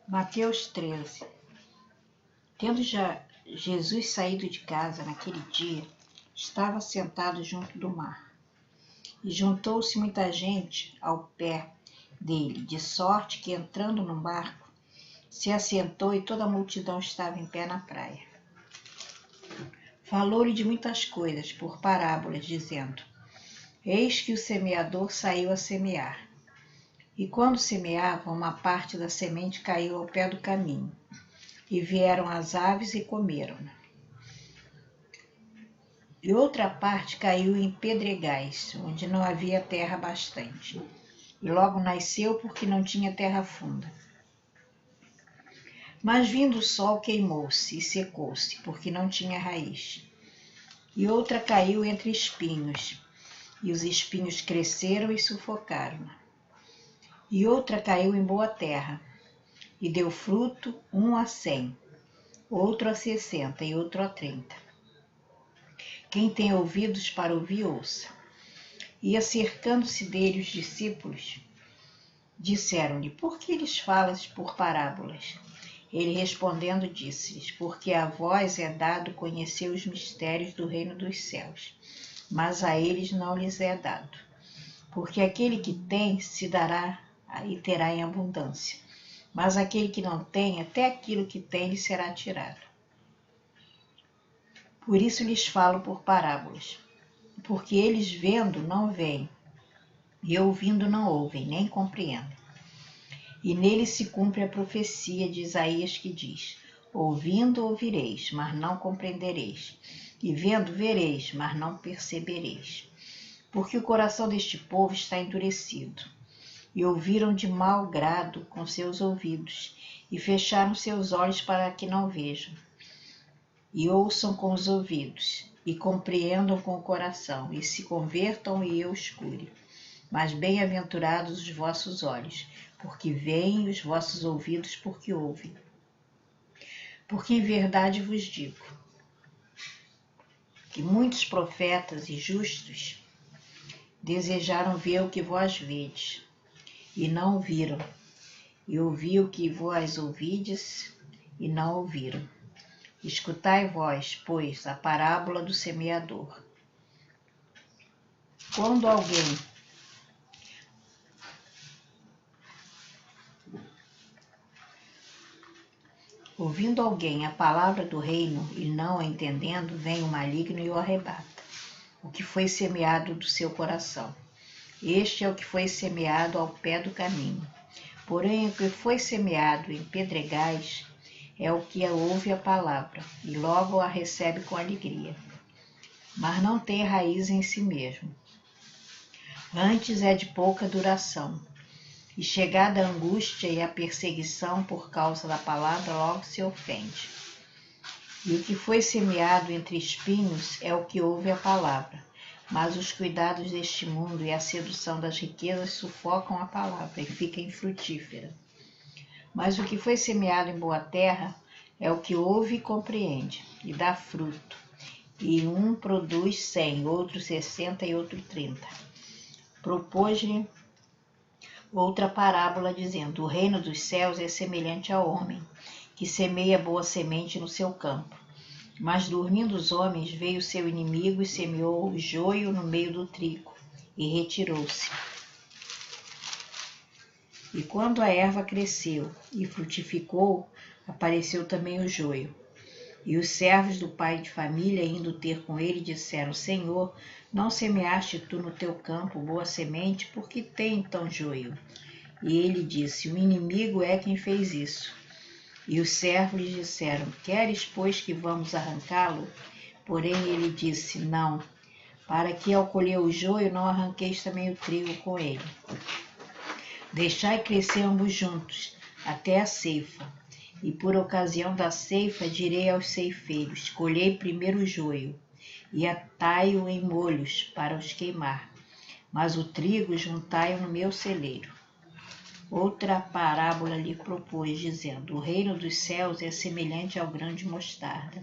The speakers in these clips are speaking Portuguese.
Mateus 13. Tendo já Jesus saído de casa naquele dia, estava sentado junto do mar. E juntou-se muita gente ao pé dele, de sorte que, entrando no barco, se assentou e toda a multidão estava em pé na praia. Falou-lhe de muitas coisas, por parábolas, dizendo: Eis que o semeador saiu a semear. E quando semeava, uma parte da semente caiu ao pé do caminho, e vieram as aves e comeram-na. E outra parte caiu em pedregais, onde não havia terra bastante, e logo nasceu porque não tinha terra funda. Mas vindo o sol queimou-se e secou-se, porque não tinha raiz. E outra caiu entre espinhos, e os espinhos cresceram e sufocaram-na. E outra caiu em boa terra, e deu fruto, 1 a 100, outro a 60 e outro a 30. Quem tem ouvidos para ouvir, ouça. E acercando-se dele os discípulos, disseram-lhe: Por que lhes falas por parábolas? Ele respondendo disse-lhes: Porque a vós é dado conhecer os mistérios do reino dos céus, mas a eles não lhes é dado. Porque aquele que tem se dará e terá em abundância, mas aquele que não tem, até aquilo que tem lhe será tirado. Por isso lhes falo por parábolas, porque eles vendo não veem, e ouvindo não ouvem, nem compreendem. E nele se cumpre a profecia de Isaías que diz: Ouvindo ouvireis, mas não compreendereis, e vendo vereis, mas não percebereis. Porque o coração deste povo está endurecido, e ouviram de mau grado com seus ouvidos, e fecharam seus olhos para que não vejam, e ouçam com os ouvidos, e compreendam com o coração, e se convertam e eu os cure. Mas bem-aventurados os vossos olhos, porque veem, e os vossos ouvidos, porque ouvem. Porque em verdade vos digo, que muitos profetas e justos desejaram ver o que vós vedes, e não viram, e ouvir o que vós ouvides, e não ouviram. Escutai vós, pois, a parábola do semeador. Quando alguém ouvindo alguém a palavra do reino e não a entendendo, vem o maligno e o arrebata, o que foi semeado do seu coração. Este é o que foi semeado ao pé do caminho. Porém, o que foi semeado em pedregais é o que ouve a palavra e logo a recebe com alegria, mas não tem raiz em si mesmo. Antes é de pouca duração, e chegada a angústia e a perseguição por causa da palavra, logo se ofende. E o que foi semeado entre espinhos é o que ouve a palavra, mas os cuidados deste mundo e a sedução das riquezas sufocam a palavra e fica infrutífera. Mas o que foi semeado em boa terra é o que ouve e compreende, e dá fruto. E um produz 100, outro 60 e outro 30. Propôs-lhe outra parábola, dizendo: O reino dos céus é semelhante ao homem, que semeia boa semente no seu campo. Mas dormindo os homens, veio seu inimigo e semeou o joio no meio do trigo, e retirou-se. E quando a erva cresceu e frutificou, apareceu também o joio. E os servos do pai de família, indo ter com ele, disseram: Senhor, não semeaste tu no teu campo boa semente, por que tem então joio? E ele disse: O inimigo é quem fez isso. E os servos lhe disseram: Queres, pois, que vamos arrancá-lo? Porém ele disse: Não, para que ao colher o joio não arranqueis também o trigo com ele. Deixai crescer ambos juntos, até a ceifa. E por ocasião da ceifa direi aos ceifeiros: Colhei primeiro o joio, e atai-o em molhos para os queimar, mas o trigo juntai-o no meu celeiro. Outra parábola lhe propôs, dizendo: O reino dos céus é semelhante ao grão de mostarda,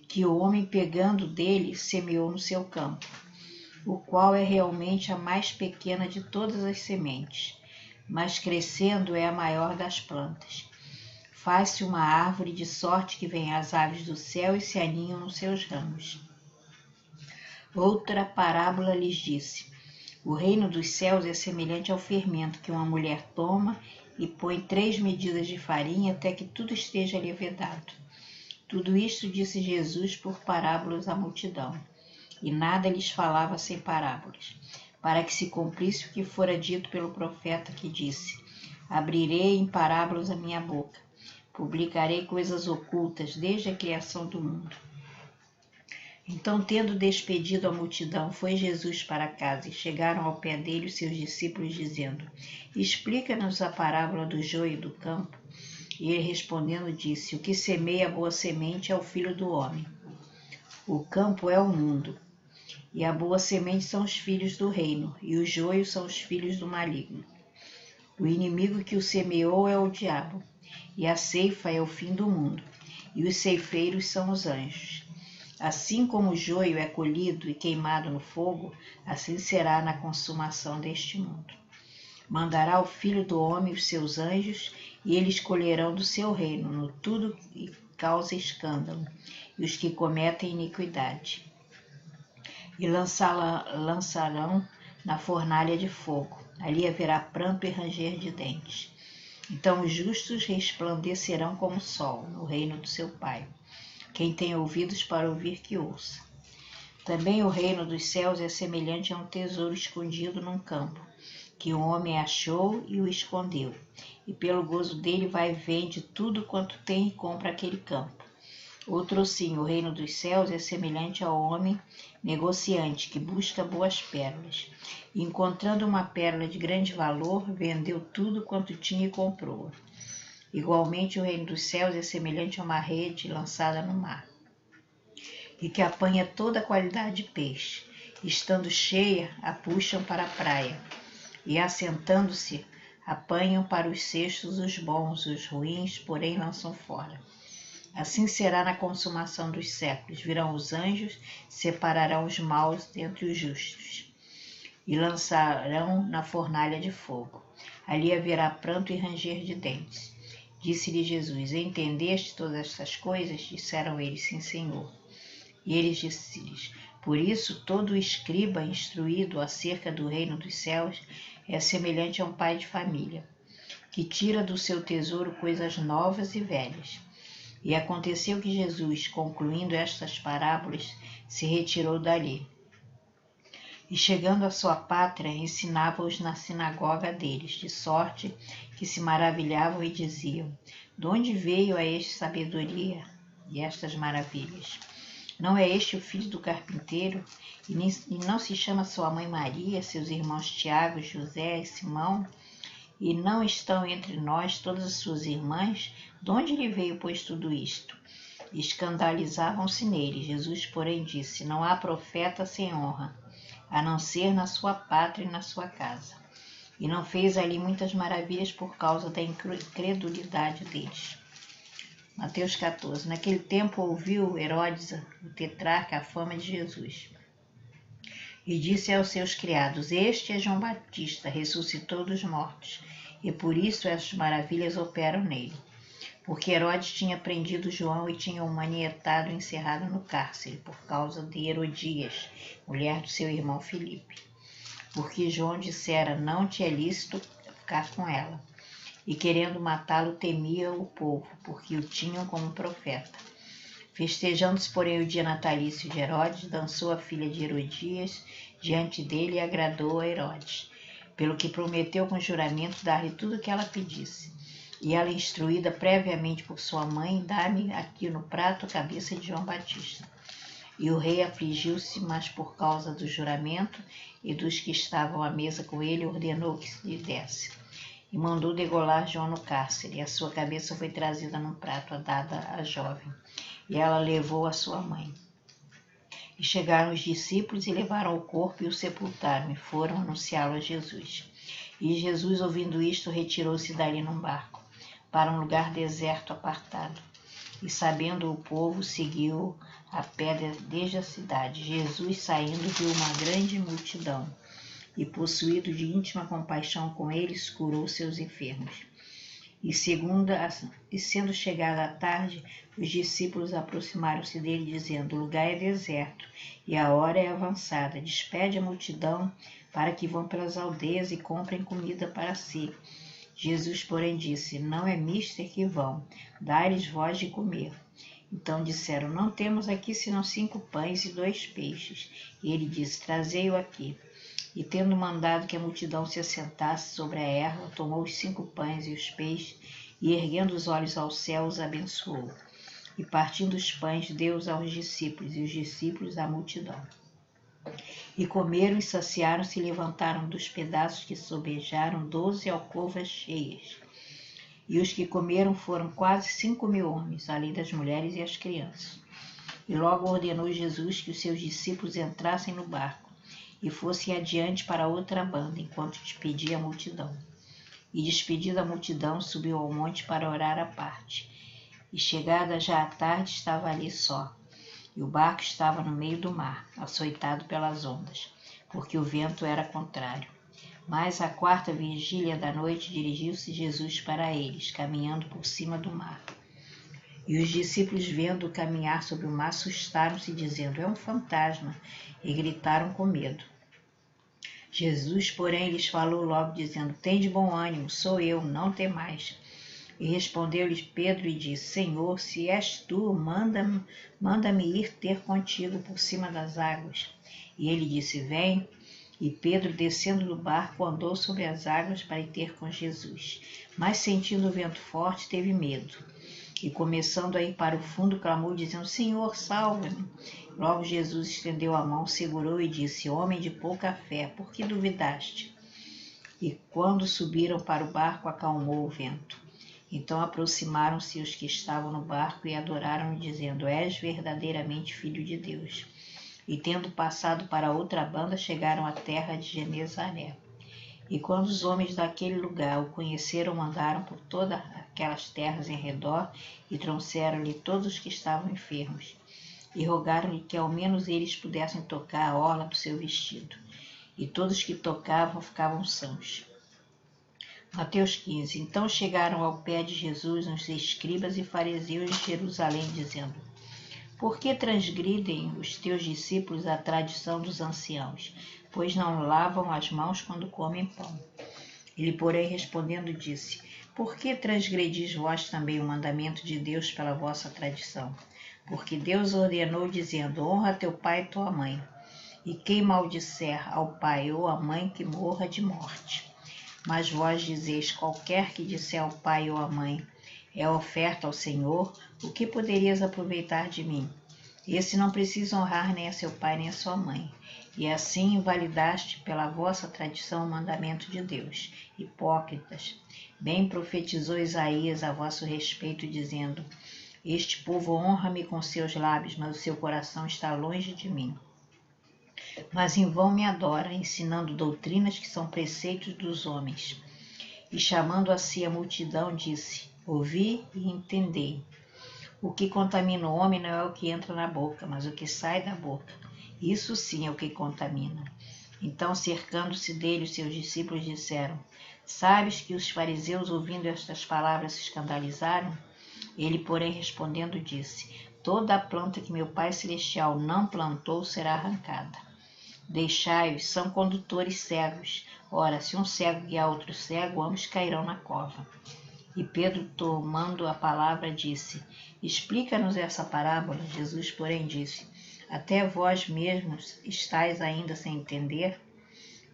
que o homem, pegando dele, semeou no seu campo, o qual é realmente a mais pequena de todas as sementes, mas crescendo é a maior das plantas, Faz-se uma árvore de sorte que vêm as aves do céu e se aninham nos seus ramos. Outra parábola lhes disse: o reino dos céus é semelhante ao fermento que uma mulher toma e põe 3 medidas de farinha até que tudo esteja levedado. Tudo isto disse Jesus por parábolas à multidão, e nada lhes falava sem parábolas, para que se cumprisse o que fora dito pelo profeta que disse: abrirei em parábolas a minha boca, publicarei coisas ocultas desde a criação do mundo. Então, tendo despedido a multidão, foi Jesus para casa, e chegaram ao pé dele os seus discípulos, dizendo: explica-nos a parábola do joio e do campo. E ele respondendo disse: o que semeia a boa semente é o Filho do homem. O campo é o mundo, e a boa semente são os filhos do reino, e o joio são os filhos do maligno. O inimigo que o semeou é o diabo, e a ceifa é o fim do mundo, e os ceifeiros são os anjos. Assim como o joio é colhido e queimado no fogo, assim será na consumação deste mundo. Mandará o Filho do homem os seus anjos, e eles colherão do seu reino no tudo que causa escândalo, e os que cometem iniquidade. E lançarão na fornalha de fogo. Ali haverá pranto e ranger de dentes. Então os justos resplandecerão como o sol no reino do seu Pai. Quem tem ouvidos para ouvir, que ouça. Também o reino dos céus é semelhante a um tesouro escondido num campo, que um homem achou e o escondeu. E pelo gozo dele vai e vende tudo quanto tem e compra aquele campo. Outro sim, o reino dos céus é semelhante ao homem negociante que busca boas pérolas. E, encontrando uma pérola de grande valor, vendeu tudo quanto tinha e comprou-a. Igualmente, o reino dos céus é semelhante a uma rede lançada no mar, e que apanha toda a qualidade de peixe. Estando cheia, a puxam para a praia, e assentando-se, apanham para os cestos os bons, os ruins, porém lançam fora. Assim será na consumação dos séculos. Virão os anjos, separarão os maus dentre os justos, e lançarão na fornalha de fogo. Ali haverá pranto e ranger de dentes. Disse-lhe Jesus: entendeste todas estas coisas? Disseram eles: sim, Senhor. E eles disse-lhes: por isso todo escriba instruído acerca do reino dos céus é semelhante a um pai de família, que tira do seu tesouro coisas novas e velhas. E aconteceu que Jesus, concluindo estas parábolas, se retirou dali. E chegando à sua pátria, ensinava-os na sinagoga deles, de sorte que se maravilhavam e diziam: de onde veio a este sabedoria e estas maravilhas? Não é este o filho do carpinteiro? E não se chama sua mãe Maria, seus irmãos Tiago, José e Simão? E não estão entre nós todas as suas irmãs? De onde lhe veio, pois, tudo isto? Escandalizavam-se nele. Jesus, porém, disse: não há profeta sem honra, a não ser na sua pátria e na sua casa. E não fez ali muitas maravilhas por causa da incredulidade deles. Mateus 14. Naquele tempo ouviu Herodes, o tetrarca, a fama de Jesus. E disse aos seus criados: este é João Batista, ressuscitou dos mortos, e por isso essas maravilhas operam nele. Porque Herodes tinha prendido João e tinha o manietado e encerrado no cárcere, por causa de Herodias, mulher do seu irmão Filipe. Porque João dissera: não te é lícito ficar com ela. E querendo matá-lo, temia o povo, porque o tinham como profeta. Festejando-se, porém, o dia natalício de Herodes, dançou a filha de Herodias diante dele e agradou a Herodes, pelo que prometeu com juramento dar-lhe tudo o que ela pedisse. E ela, instruída previamente por sua mãe, dá-me aqui no prato a cabeça de João Batista. E o rei afligiu-se, mas por causa do juramento e dos que estavam à mesa com ele, ordenou que se lhe desse. E mandou degolar João no cárcere, e a sua cabeça foi trazida num prato, dada à jovem, e ela levou a sua mãe. E chegaram os discípulos e levaram o corpo e o sepultaram, e foram anunciá-lo a Jesus. E Jesus, ouvindo isto, retirou-se dali num barco, para um lugar deserto apartado. E sabendo o povo, seguiu a pé desde a cidade. Jesus, saindo, viu uma grande multidão, e possuído de íntima compaixão com eles, curou seus enfermos. E sendo chegada a tarde, os discípulos aproximaram-se dele, dizendo: o lugar é deserto, e a hora é avançada. Despede a multidão, para que vão pelas aldeias e comprem comida para si. Jesus, porém, disse: não é mister que vão, dai-lhes vós de comer. Então disseram: não temos aqui senão 5 pães e 2 peixes. E ele disse: trazei-o aqui. E tendo mandado que a multidão se assentasse sobre a erva, tomou os 5 pães e os peixes, e erguendo os olhos ao céu, os abençoou. E partindo os pães, deu-os aos discípulos, e os discípulos à multidão. E comeram e saciaram-se e levantaram dos pedaços que sobejaram 12 alcovas cheias. E os que comeram foram quase 5.000 homens, além das mulheres e as crianças. E logo ordenou Jesus que os seus discípulos entrassem no barco e fossem adiante para outra banda, enquanto despedia a multidão. E despedida a multidão, subiu ao monte para orar à parte. E chegada já a tarde, estava ali só. E o barco estava no meio do mar, açoitado pelas ondas, porque o vento era contrário. Mas à 4ª vigília da noite dirigiu-se Jesus para eles, caminhando por cima do mar. E os discípulos, vendo-o caminhar sobre o mar, assustaram-se, dizendo: é um fantasma, e gritaram com medo. Jesus, porém, lhes falou logo, dizendo: tende bom ânimo, sou eu, não temais. E respondeu-lhes Pedro e disse: Senhor, se és tu, manda-me ir ter contigo por cima das águas. E ele disse: vem. E Pedro, descendo do barco, andou sobre as águas para ir ter com Jesus. Mas, sentindo o vento forte, teve medo. E, começando a ir para o fundo, clamou, dizendo: Senhor, salva-me. Logo Jesus estendeu a mão, segurou e disse: homem de pouca fé, por que duvidaste? E quando subiram para o barco, acalmou o vento. Então aproximaram-se os que estavam no barco e adoraram, dizendo: és verdadeiramente filho de Deus. E tendo passado para outra banda, chegaram à terra de Genezaré. E quando os homens daquele lugar o conheceram, mandaram por todas aquelas terras em redor e trouxeram-lhe todos os que estavam enfermos. E rogaram-lhe que ao menos eles pudessem tocar a orla do seu vestido. E todos que tocavam ficavam sãos. Mateus 15. Então chegaram ao pé de Jesus uns escribas e fariseus de Jerusalém, dizendo: por que transgridem os teus discípulos a tradição dos anciãos, pois não lavam as mãos quando comem pão? Ele, porém, respondendo, disse: por que transgredis vós também o mandamento de Deus pela vossa tradição? Porque Deus ordenou, dizendo: honra teu pai e tua mãe. E quem maldisser ao pai ou à mãe, que morra de morte. Mas vós dizeis: qualquer que disser ao pai ou à mãe, é oferta ao Senhor, o que poderias aproveitar de mim? Esse não precisa honrar nem a seu pai nem a sua mãe. E assim invalidaste pela vossa tradição o mandamento de Deus. Hipócritas, bem profetizou Isaías a vosso respeito, dizendo: este povo honra-me com seus lábios, mas o seu coração está longe de mim. Mas em vão me adora, ensinando doutrinas que são preceitos dos homens. E chamando a si a multidão, disse: ouvi e entendei. O que contamina o homem não é o que entra na boca, mas o que sai da boca. Isso sim é o que contamina. Então, cercando-se dele, os seus discípulos disseram: sabes que os fariseus, ouvindo estas palavras, se escandalizaram? Ele, porém, respondendo, disse: toda a planta que meu Pai Celestial não plantou será arrancada. Deixai-os, são condutores cegos. Ora, se um cego guiar outro cego, ambos cairão na cova. E Pedro, tomando a palavra, disse: explica-nos essa parábola. Jesus, porém, disse: até vós mesmos estáis ainda sem entender?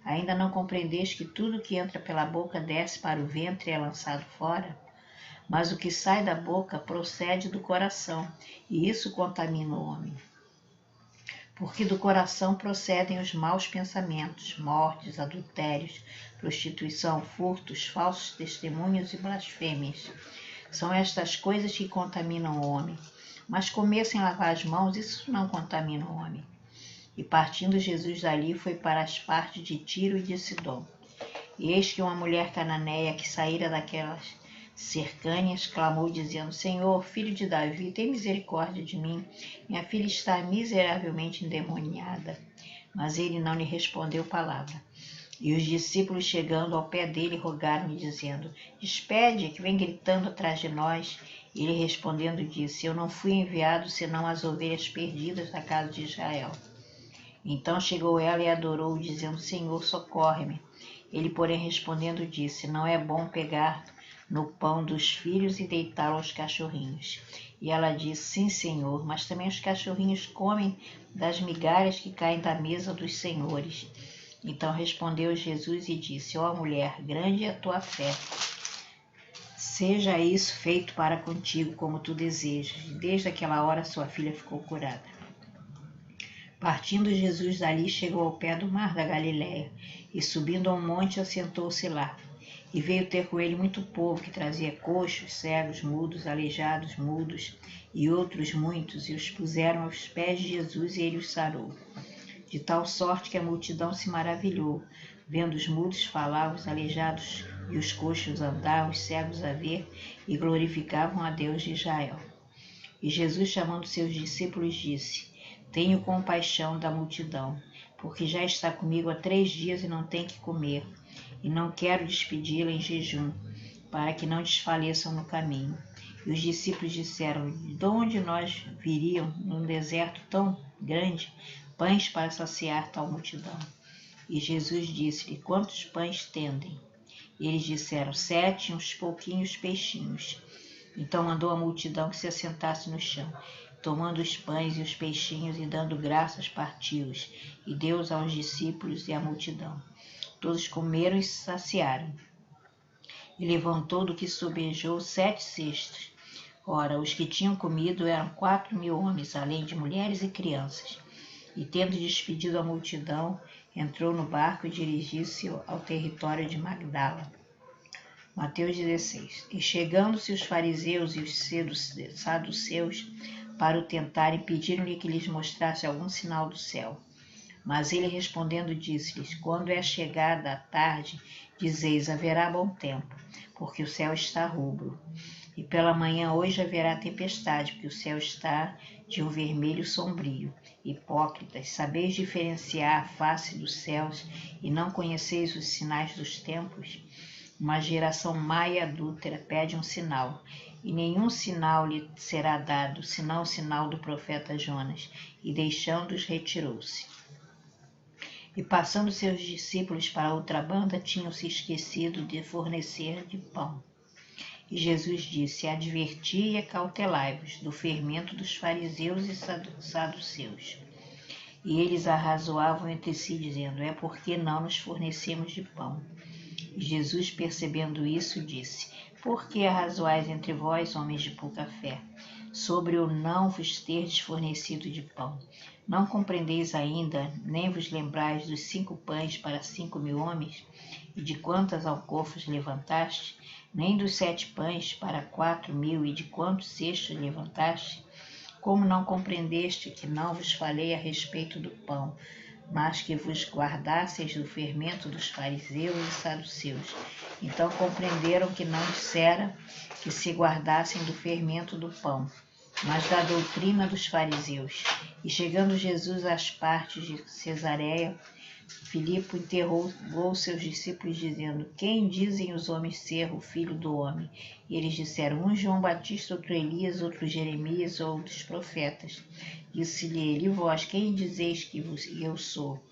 Ainda não compreendeis que tudo que entra pela boca desce para o ventre e é lançado fora? Mas o que sai da boca procede do coração, e isso contamina o homem. Porque do coração procedem os maus pensamentos, mortes, adultérios, prostituição, furtos, falsos testemunhos e blasfêmias. São estas coisas que contaminam o homem. Mas comer sem lavar as mãos, isso não contamina o homem. E partindo Jesus dali, foi para as partes de Tiro e de Sidom. E eis que uma mulher cananeia que saíra daquelas cercâneas clamou, dizendo: Senhor, filho de Davi, tem misericórdia de mim. Minha filha está miseravelmente endemoniada. Mas ele não lhe respondeu palavra. E os discípulos, chegando ao pé dele, rogaram-lhe, dizendo: Despede, que vem gritando atrás de nós. Ele respondendo disse: Eu não fui enviado senão às ovelhas perdidas da casa de Israel. Então chegou ela e adorou, dizendo: Senhor, socorre-me. Ele, porém, respondendo disse: Não é bom pegar no pão dos filhos e deitá-lo aos cachorrinhos. E ela disse: Sim, Senhor, mas também os cachorrinhos comem das migalhas que caem da mesa dos senhores. Então respondeu Jesus e disse: Ó mulher, grande é a tua fé. Seja isso feito para contigo como tu desejas. E desde aquela hora sua filha ficou curada. Partindo Jesus dali, chegou ao pé do mar da Galileia, e subindo a um monte, assentou-se lá. E veio ter com ele muito povo, que trazia coxos, cegos, mudos, aleijados, mudos, e outros muitos, e os puseram aos pés de Jesus, e ele os sarou. De tal sorte que a multidão se maravilhou, vendo os mudos falar, os aleijados e os coxos andar, os cegos a ver, e glorificavam a Deus de Israel. E Jesus, chamando seus discípulos, disse: Tenho compaixão da multidão, porque já está comigo há 3 dias e não tem que comer, e não quero despedi-la em jejum, para que não desfaleçam no caminho. E os discípulos disseram: De onde nós viriam num deserto tão grande pães para saciar tal multidão? E Jesus disse-lhe: Quantos pães tendem? E eles disseram: 7 e uns pouquinhos peixinhos. Então mandou a multidão que se assentasse no chão. Tomando os pães e os peixinhos e dando graças, partiu-os, e deu-os aos discípulos e à multidão. Todos comeram e se saciaram. E levantou do que sobejou 7 cestos. Ora, os que tinham comido eram 4.000 homens, além de mulheres e crianças. E tendo despedido a multidão, entrou no barco e dirigiu-se ao território de Magdala. Mateus 16. E chegando-se os fariseus e os saduceus para o tentarem, pediram-lhe que lhes mostrasse algum sinal do céu. Mas ele respondendo disse-lhes: Quando é chegada a tarde, dizeis: haverá bom tempo, porque o céu está rubro. E pela manhã hoje haverá tempestade, porque o céu está de um vermelho sombrio. Hipócritas, sabeis diferenciar a face dos céus e não conheceis os sinais dos tempos? Uma geração má e adúltera pede um sinal, e nenhum sinal lhe será dado, senão o sinal do profeta Jonas. E deixando-os, retirou-se. E passando seus discípulos para outra banda, tinham se esquecido de fornecer de pão. E Jesus disse: Adverti e acautelai-vos do fermento dos fariseus e saduceus. E eles arrazoavam entre si, dizendo: É porque não nos fornecemos de pão. E Jesus, percebendo isso, disse: Por que arrazoais entre vós, homens de pouca fé, sobre o não vos terdes fornecido de pão? Não compreendeis ainda, nem vos lembrais dos 5 pães para 5.000 homens, e de quantas alcofas levantaste? Nem dos 7 pães para 4.000, e de quantos cestos levantaste? Como não compreendeste que não vos falei a respeito do pão, mas que vos guardasseis do fermento dos fariseus e saduceus? Então compreenderam que não dissera que se guardassem do fermento do pão, mas da doutrina dos fariseus. E chegando Jesus às partes de Cesareia, Filipe interrogou seus discípulos, dizendo: Quem dizem os homens ser o filho do homem? E eles disseram: Um João Batista, outro Elias, outro Jeremias, outros profetas. Disse-lhe ele: E vós, quem dizeis que eu sou?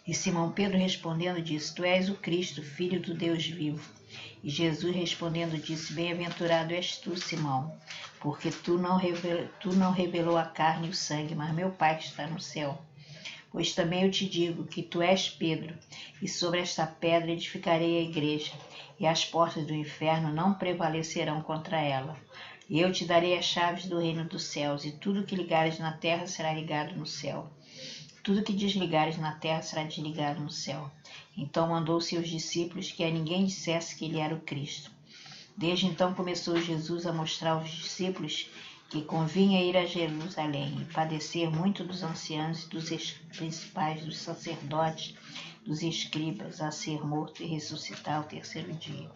E Simão Pedro respondendo disse: Tu és o Cristo, filho do Deus vivo. E Jesus respondendo disse: Bem-aventurado és tu, Simão, porque tu não revelou a carne e o sangue, mas meu Pai que está no céu. Pois também eu te digo que tu és Pedro, e sobre esta pedra edificarei a igreja, e as portas do inferno não prevalecerão contra ela. E eu te darei as chaves do reino dos céus, e tudo que ligares na terra será ligado no céu. Tudo que desligares na terra será desligado no céu. Então mandou seus discípulos que a ninguém dissesse que ele era o Cristo. Desde então começou Jesus a mostrar aos discípulos que convinha ir a Jerusalém e padecer muito dos anciãos e dos principais, dos sacerdotes, dos escribas, a ser morto e ressuscitar ao 3º dia.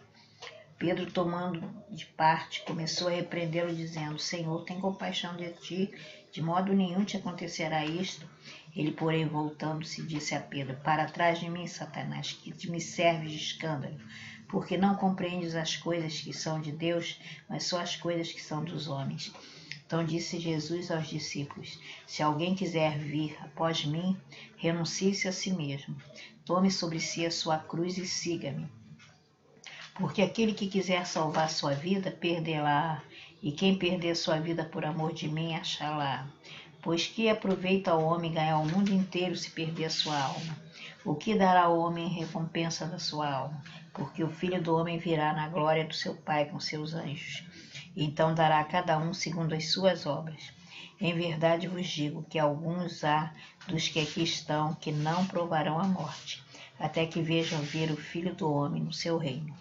Pedro, tomando de parte, começou a repreendê-lo, dizendo: Senhor, tem compaixão de ti, De modo nenhum te acontecerá isto. Ele, porém, voltando-se, disse a Pedro: Para trás de mim, Satanás, que me serves de escândalo, porque não compreendes as coisas que são de Deus, mas só as coisas que são dos homens. Então disse Jesus aos discípulos: Se alguém quiser vir após mim, renuncie-se a si mesmo. Tome sobre si a sua cruz e siga-me. Porque aquele que quiser salvar sua vida, perdê-la-á, e quem perder sua vida por amor de mim, achá-la-á. Pois que aproveita ao homem ganhar o mundo inteiro se perder a sua alma? O que dará ao homem em recompensa da sua alma? Porque o Filho do Homem virá na glória do seu Pai com seus anjos. Então dará a cada um segundo as suas obras. Em verdade vos digo que alguns há dos que aqui estão que não provarão a morte, até que vejam vir o Filho do Homem no seu reino.